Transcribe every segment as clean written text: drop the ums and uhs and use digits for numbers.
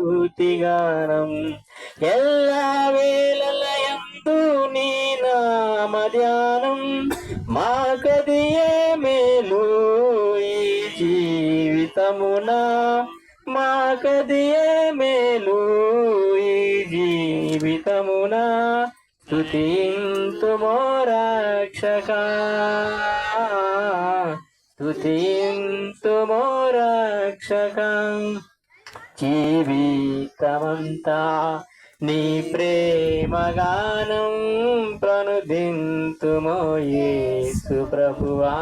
స్తుతిగానం ఎల్లా వేళలయందు నీ నామ ధ్యానం మాకదియే మేలు ఈ జీవితమున మాకదియే మేలు ఈ జీవితమున స్తుతింతుమో రక్షకా స్తుతింతుమో రక్షకా జీవితమంతా నీ ప్రేమగానం ప్రణుదింతుమో యేసు ప్రభువా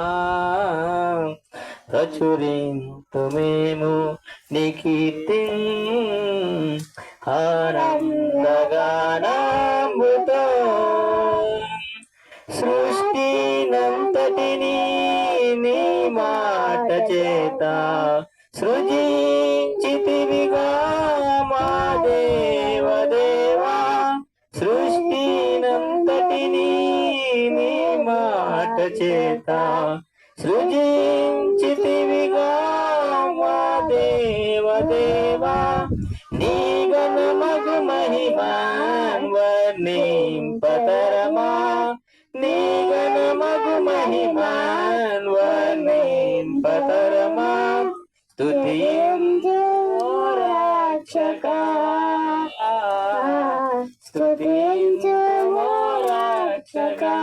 ప్రచురింతుమేము నీ కీర్తి ఆనందగానముతో సృష్టినంతటిని నీ మాట చేత సృజించితివిగా మా దేవదేవా సృష్టినంతటిని నీ మాట చేత సృజించితివిగా మా దేవదేవా నీ ఘనమగు మహిమాన్ వర్ణింపతరమా నీ ఘనమగు మహిమాన్ వర్ణింపతరమా స్తుతించు రక్షకా స్తుతించు రక్షకా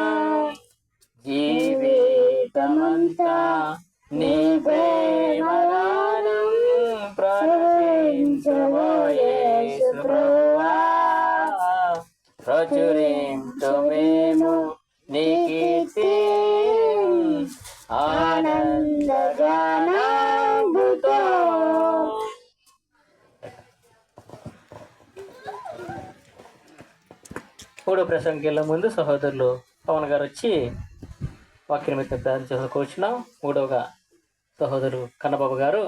జీవితమంతా నీ ప్రేమగానం ప్రచురించుమో యేసు ప్రభువా ప్రచురింతుమేము నీ కీర్తి ఆనందగానముతో. మూడో ప్రసంగిల ముందు సహోదరులు పవన్ గారు వచ్చి వాక్య నిమిత్తం ప్రార్థన కూర్చున్నాం. మూడవగా సహోదరు కన్నబాబు గారు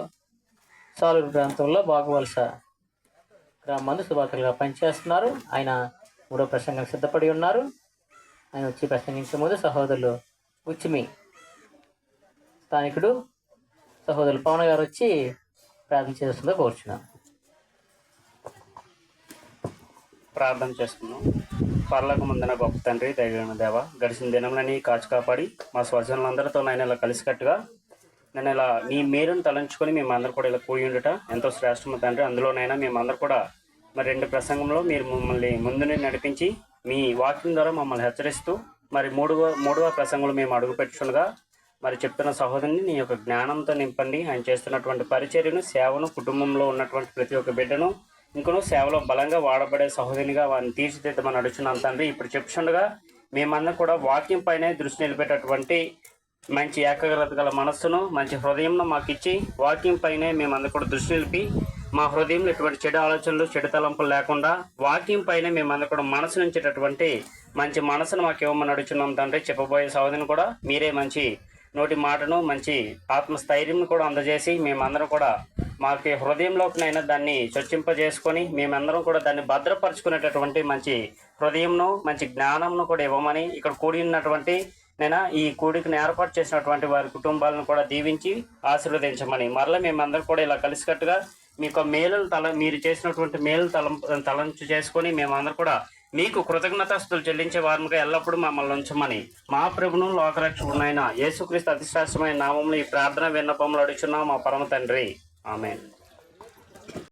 సాలూరు ప్రాంతంలో బాగువలస గ్రామందు సువార్తలుగా పనిచేస్తున్నారు. ఆయన మూడో ప్రసంగానికి సిద్ధపడి ఉన్నారు. ఆయన వచ్చి ప్రసంగించే ముందు సహోదరులు ఉచ్చిమి స్థానికుడు సహోదరులు పవన్ గారు వచ్చి ప్రార్థన చేస్తుందో కోరుచున్నాం. ప్రార్థన చేసుకున్నాం. పర్లకు ముందున గొప్ప తండ్రి, దైవమైన దేవ, గడిచిన దినంలోని కాచి కాపాడి మా స్వజనులందరితో నేను ఇలా కలిసికట్టుగా నేను ఇలా మీ మేలును తలంచుకొని మేమందరూ కూడా ఇలా కూడి ఉండట ఎంతో శ్రేష్టమ తండ్రి. అందులోనైనా మేమందరూ కూడా మరి 2 ప్రసంగంలో మీరు మమ్మల్ని ముందునే నడిపించి మీ వాక్యం ద్వారా మమ్మల్ని హెచ్చరిస్తూ మరి మూడవ ప్రసంగంలో మేము అడుగుపెట్టుచుండగా మరి చెప్తున్న సహోదరుని నీ యొక్క జ్ఞానంతో నింపండి. ఆయన చేస్తున్నటువంటి పరిచర్యను, సేవను, కుటుంబంలో ఉన్నటువంటి ప్రతి ఒక్క బిడ్డను ఇంకనూ సేవలో బలంగా వాడబడే సహోదరినిగా వారిని తీర్చిదిద్దమని అడుగుతున్నాం తండ్రి. ఇప్పుడు చెప్పుచుండగా మేమందరం కూడా వాక్యం పైనే దృష్టి నిలిపేటటువంటి మంచి ఏకాగ్రత గల మనస్సును, మంచి హృదయంను మాకు ఇచ్చి వాక్యం పైనే మేమందరం కూడా దృష్టి నిలిపి మా హృదయంలో ఎటువంటి చెడు ఆలోచనలు, చెడు తలంపులు లేకుండా వాక్యం పైనే మేమందరం కూడా మనసు నుంచేటటువంటి మంచి మనసును మాకు ఇవ్వమని అడుగుతున్నాం తండ్రి. చెప్పబోయే సహోదరిని కూడా మీరే మంచి నోటి మాటను, మంచి ఆత్మస్థైర్యం కూడా అందజేసి మేమందరం కూడా మాకు హృదయంలోకినైనా దాన్ని చొచ్చింపజేసుకొని మేమందరం కూడా దాన్ని భద్రపరుచుకునేటటువంటి మంచి హృదయంను, మంచి జ్ఞానంను కూడా ఇవ్వమని ఇక్కడ కూడి ఉన్నటువంటి నేను ఈ కూడికను ఏర్పాటు చేసినటువంటి వారి కుటుంబాలను కూడా దీవించి ఆశీర్వదించమని మరలా మేమందరం కూడా ఇలా కలిసికట్టుగా మీకు మీరు చేసినటువంటి మేలు తలంచు చేసుకొని మేమందరం కూడా మీకు కృతజ్ఞతాస్తులు చెల్లించే వారిగా ఎల్లప్పుడూ మమ్మల్ని ఉంచమని మా ప్రభును లోకరక్షకుడైన యేసుక్రీస్తు అతిశ్రేష్టమైన నామంలో ఈ ప్రార్థన విన్నపములు అడుగుచున్నాం మా పరమ తండ్రి. ఆమేన్.